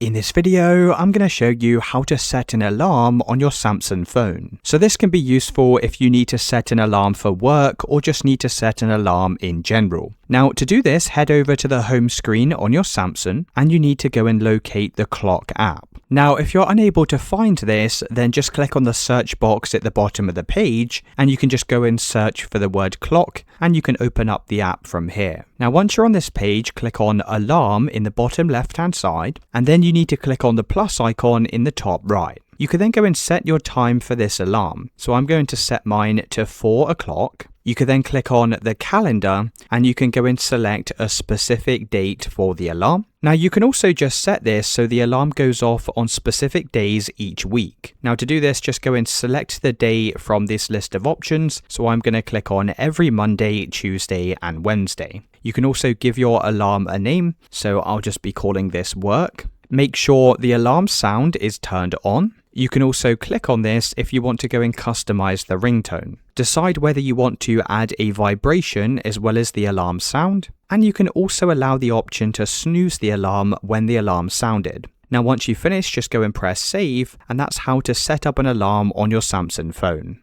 In this video, I'm going to show you how to set an alarm on your Samsung phone. So this can be useful if you need to set an alarm for work or just need to set an alarm in general. Now, to do this, head over to the home screen on your Samsung and you need to go and locate the clock app. Now, if you're unable to find this, then just click on the search box at the bottom of the page and you can just go and search for the word clock and you can open up the app from here. Now, once you're on this page, click on alarm in the bottom left-hand side and then you need to click on the plus icon in the top right. You can then go and set your time for this alarm. So I'm going to set mine to 4 o'clock. You can then click on the calendar and you can go and select a specific date for the alarm. Now you can also just set this so the alarm goes off on specific days each week. Now to do this, just go and select the day from this list of options. So I'm going to click on every Monday, Tuesday and Wednesday. You can also give your alarm a name. So I'll just be calling this work. Make sure the alarm sound is turned on. You can also click on this if you want to go and customize the ringtone. Decide whether you want to add a vibration as well as the alarm sound. And you can also allow the option to snooze the alarm when the alarm sounded. Now once you finish, just go and press save, and that's how to set up an alarm on your Samsung phone.